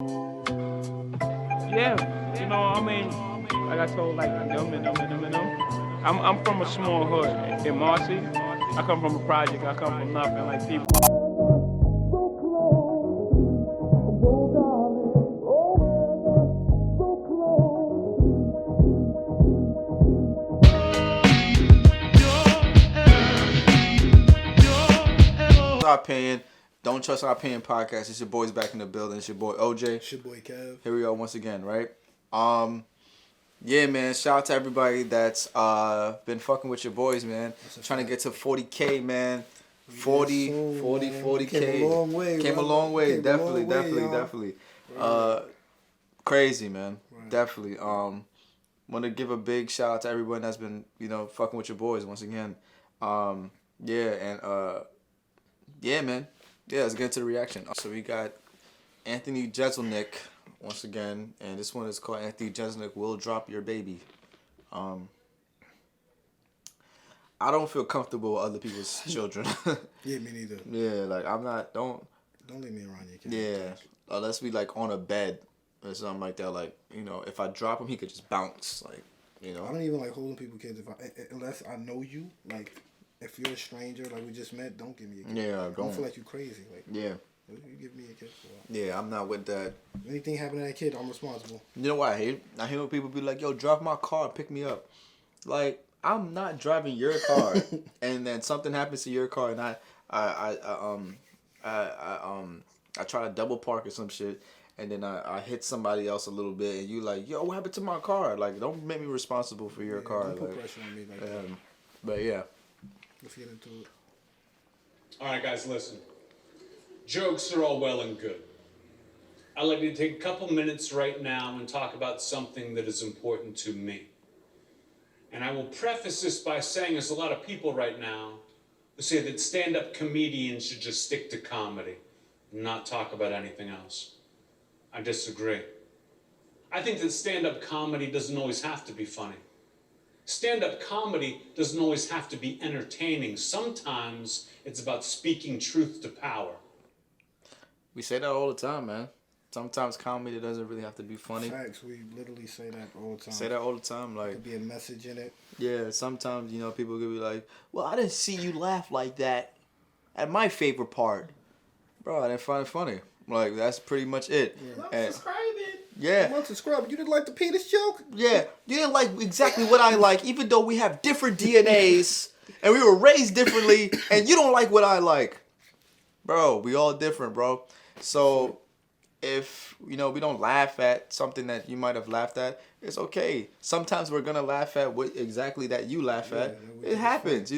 Yeah, I mean, like I told like them. I'm from a small hood in Marcy. I come from a project. I come from nothing. Like people. Our opinion. Don't trust our opinion podcast. It's your boys back in the building. It's your boy OJ. It's your boy Kev. Here we are once again, right? Yeah, man. Shout out to everybody that's been fucking with your boys, man. Trying to get to 40K, man. 40K. Came a long way. Came a long way. Definitely. Crazy, man. Right. Definitely. Want to give a big shout out to everyone that's been, fucking with your boys once again. Yeah, man. Yeah, let's get into the reaction. So we got Anthony Jeselnik once again, and this one is called Anthony Jeselnik Will Drop Your Baby. I don't feel comfortable with other people's children. Yeah, me neither. Yeah, like I'm not. Don't leave me around your kid. Yeah, unless we like on a bed or something like that. Like if I drop him, he could just bounce. Like I don't even like holding people kids unless I know you. Like if you're a stranger, like we just met, don't give me a kid. Yeah, I don't feel like you crazy. Like yeah. You give me a kid for what? Yeah, I'm not with that. If anything happen to that kid, I'm responsible. You know what I hate? I hate when people be like, "Yo, drive my car and pick me up." Like I'm not driving your car, and then something happens to your car, and I try to double park or some shit, and then I hit somebody else a little bit, and you like, "Yo, what happened to my car?" Like, don't make me responsible for your car. Don't put like, pressure on me like that. But yeah. Let's get into it. All right, guys, listen. Jokes are all well and good. I'd like to take a couple minutes right now and talk about something that is important to me. And I will preface this by saying there's a lot of people right now who say that stand-up comedians should just stick to comedy and not talk about anything else. I disagree. I think that stand-up comedy doesn't always have to be funny. Stand-up comedy doesn't always have to be entertaining. Sometimes it's about speaking truth to power. We say that all the time, man. Sometimes comedy doesn't really have to be funny. Facts, we literally say that all the time. Say that all the time, like. Could be a message in it. Yeah, sometimes people could be like, "Well, I didn't see you laugh like that at my favorite part, bro. I didn't find it funny." Like that's pretty much it. Yeah. And, subscribing. Yeah. I'm unsubscribed. You didn't like the penis joke? Yeah, you didn't like exactly what I like, even though we have different DNAs and we were raised differently, and you don't like what I like, bro. We all different, bro. So if we don't laugh at something that you might have laughed at, it's okay. Sometimes we're gonna laugh at what exactly that you laugh at. It happens,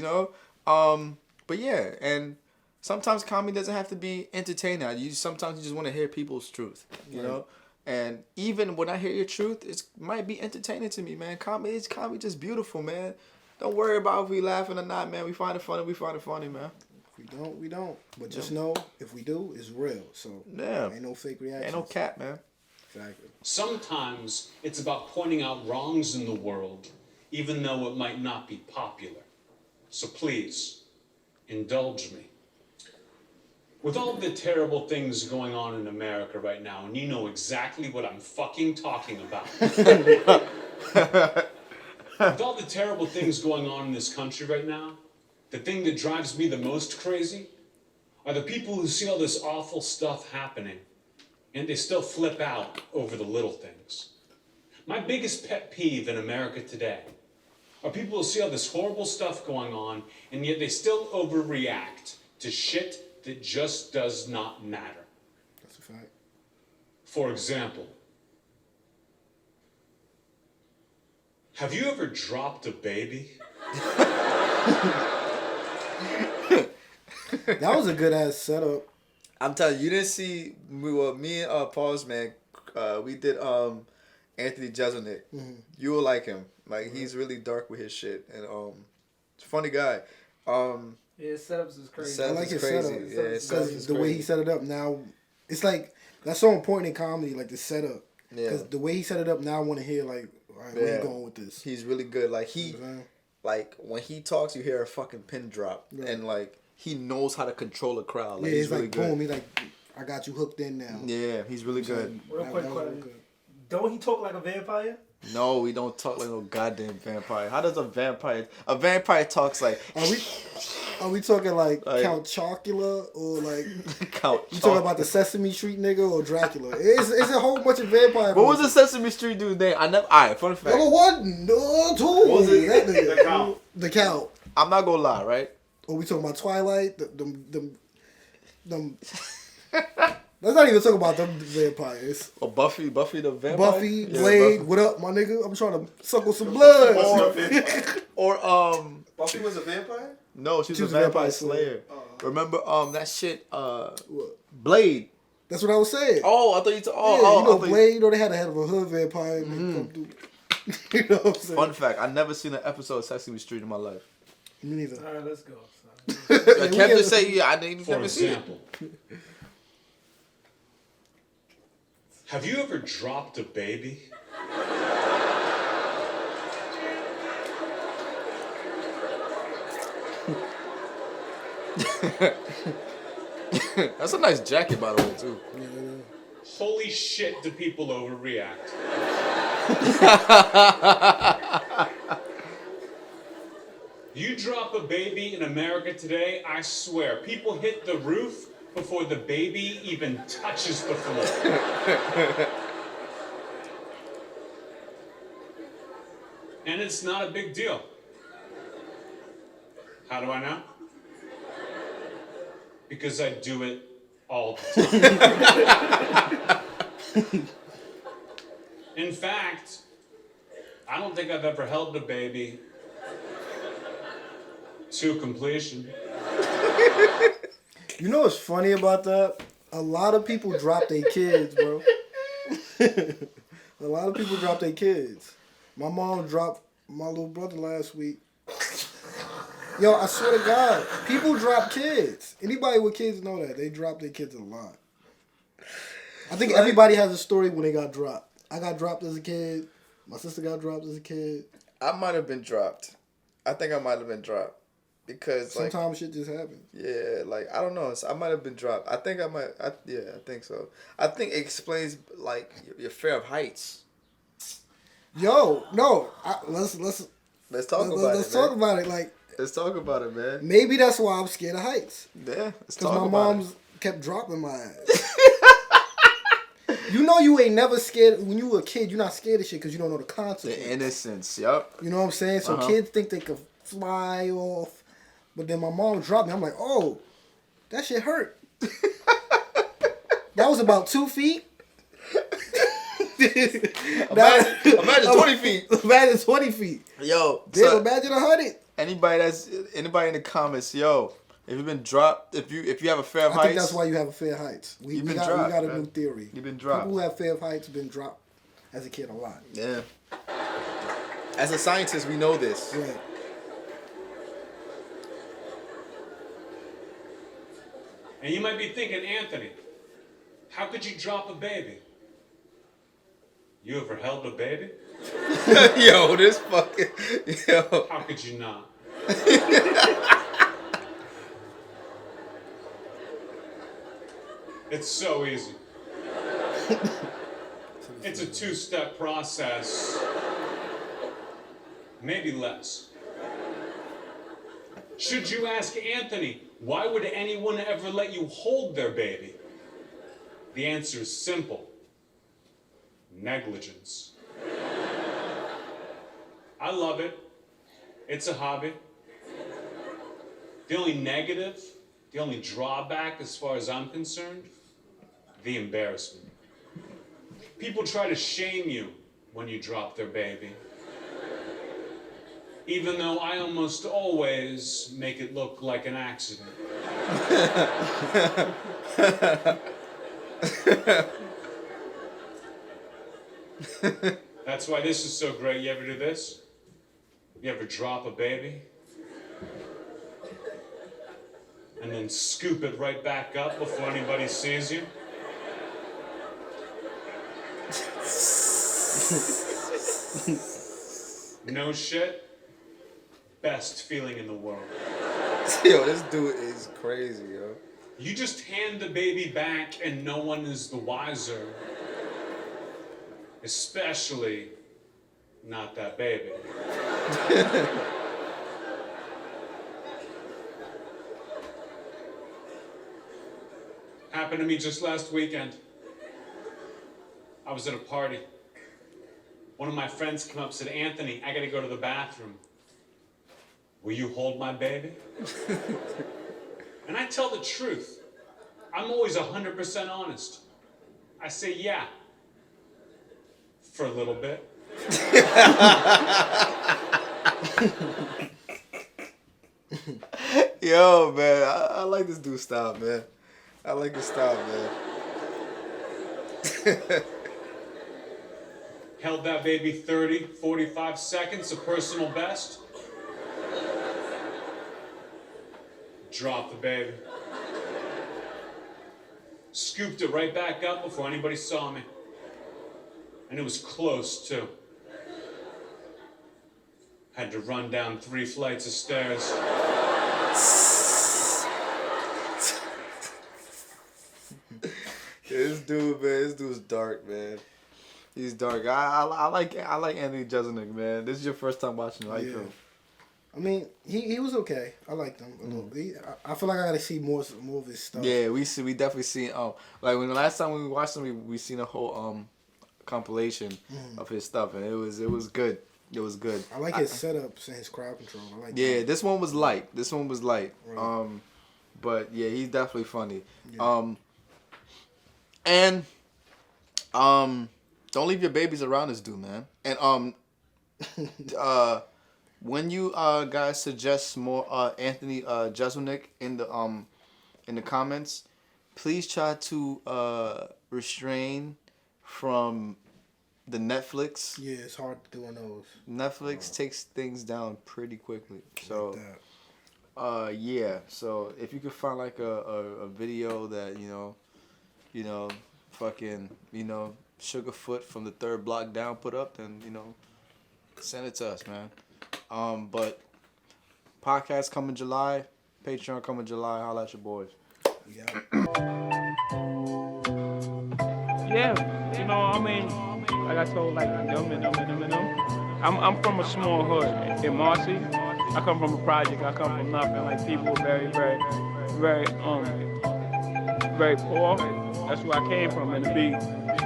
But yeah, and sometimes comedy doesn't have to be entertaining. Sometimes you just want to hear people's truth, you know. And even when I hear your truth, it might be entertaining to me, man. Comedy just beautiful, man. Don't worry about if we laughing or not, man. We find it funny, man. If we don't. But just know, if we do, it's real. So ain't no fake reactions. Ain't no cap, man. Exactly. Sometimes it's about pointing out wrongs in the world, even though it might not be popular. So please, indulge me. With all the terrible things going on in America right now, and you know exactly what I'm fucking talking about. With all the terrible things going on in this country right now, the thing that drives me the most crazy are the people who see all this awful stuff happening, and they still flip out over the little things. My biggest pet peeve in America today are people who see all this horrible stuff going on, and yet they still overreact to shit that just does not matter. That's a fact. For example, have you ever dropped a baby? That was a good ass setup. I'm telling you, you didn't see me and Paul's man. We did Anthony Jeselnik. Mm-hmm. You will like him. Like he's really dark with his shit, and it's a funny guy. Yeah, his setups is crazy. I like his setup. Yeah, because the way he set it up now, it's like that's so important in comedy, like the setup. Because the way he set it up now, I want to hear like, all right, where you going with this? He's really good. Like like when he talks, you hear a fucking pin drop, and like he knows how to control a crowd. Like, yeah, he's it's really like good. boom. He like I got you hooked in now. Yeah, he's really good. Real quick question. Don't he talk like a vampire? No, we don't talk like no goddamn vampire. How does a vampire? A vampire talks like. Are we talking like Count Chocula or like Count? You talking about the Sesame Street nigga or Dracula? It's a whole bunch of vampire. What was the Sesame Street dude's name? I never. Alright, fun fact. Number 1, no, 2. What was it? That nigga. The Count. The Count. I'm not gonna lie, right? Or we talking about Twilight? Them. Let's not even talk about them vampires. Or Buffy the vampire. Buffy, Yeah, Blade, Buffy. what up, my nigga? I'm trying to suckle some blood. Or Buffy was a vampire? No, she was a was vampire slayer. Remember that shit? What? Blade. That's what I was saying. Oh, I thought you. You know Blade. You know they had a head of a hood vampire. And they come through. You know what I'm saying? Fun fact: I never seen an episode of Sesame Street in my life. Me neither. All right, let's go. I kept to say, I didn't For never see it. example, have you ever dropped a baby? That's a nice jacket, by the way, too. Holy shit, do people overreact? You drop a baby in America today, I swear, people hit the roof before the baby even touches the floor. And it's not a big deal. How do I know? Because I do it all the time. In fact, I don't think I've ever held a baby to completion. You know what's funny about that? A lot of people drop their kids, bro. A lot of people drop their kids. My mom dropped my little brother last week. Yo, I swear to God, people drop kids. Anybody with kids know that. They drop their kids a lot. I think everybody has a story when they got dropped. I got dropped as a kid. My sister got dropped as a kid. I might have been dropped. I think I might have been dropped. Because, sometimes shit just happens. Yeah, I don't know. I might have been dropped. I think I might. I think so. I think it explains, your fear of heights. Yo, no. Let's talk about it. Let's talk about it. Let's talk about it, man. Maybe that's why I'm scared of heights. Yeah, let's Because talk my about mom's kept dropping my ass. You know you ain't never scared. When you were a kid, you're not scared of shit because you don't know the consequences. The innocence, yep. You know what I'm saying? So kids think they could fly off. But then my mom dropped me. I'm like, oh, that shit hurt. That was about 2 feet. Imagine 20 feet. Imagine 20 feet. Yo, Damn, imagine 100. Anybody in the comments, yo, if you've been dropped, if you have a fear of heights, I think that's why you have a fear of heights. We got a new theory. You've been dropped. People who have fear of heights have been dropped as a kid a lot. Yeah. As a scientist, we know this. Yeah. And you might be thinking, Anthony, how could you drop a baby? You ever held a baby? Yo, this fucking... Yo. How could you not? It's so easy. It's a 2-step process. Maybe less. Should you ask Anthony, why would anyone ever let you hold their baby? The answer is simple. Negligence. I love it. It's a hobby. The only negative, the only drawback as far as I'm concerned, the embarrassment. People try to shame you when you drop their baby. Even though I almost always make it look like an accident. That's why this is so great. You ever do this? You ever drop a baby? And then scoop it right back up before anybody sees you? No shit. Best feeling in the world. Yo, this dude is crazy, yo. You just hand the baby back and no one is the wiser. Especially not that baby. Happened to me just last weekend. I was at a party. One of my friends came up and said, Anthony, I gotta go to the bathroom. Will you hold my baby? And I tell the truth. I'm always 100% honest. I say, yeah. For a little bit. Yo, man, I like this dude's style, man. I like his style, man. Held that baby 30, 45 seconds, a personal best. Dropped the baby. Scooped it right back up before anybody saw me. And it was close, too. Had to run down 3 flights of stairs. This dude, man, this dude's dark, man. He's dark. I like Anthony Jeselnik, man. This is your first time watching him. How you feel? I mean, he was okay. I liked him a little. I feel like I gotta see more of his stuff. Yeah, we definitely seen like when the last time we watched him, we seen a whole compilation of his stuff, and it was good. It was good. I like his setups and his crowd control. I like. Yeah, that. This one was light. Right. But yeah, he's definitely funny. Yeah. Don't leave your babies around this dude, man. And when you guys suggest more Anthony Jeselnik in the comments, please try to restrain from the Netflix. Yeah, it's hard doing those. Netflix takes things down pretty quickly. So Like that. yeah. So if you could find like a video that fucking Sugarfoot from the 3rd block down put up, then send it to us, man. But podcast coming July, Patreon coming July. Holla at your boys. Yeah. Yeah, I mean, like I told them. I'm from a small hood in Marcy. I come from a project. I come from nothing. Like people were very, very, very, very poor. That's where I came from, and to be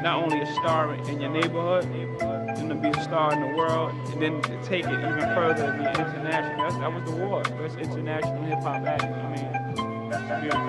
not only a star in your neighborhood, and to be a star in the world, and then to take it even further and be international. That was the war. Best international hip hop act. I mean, that's beautiful.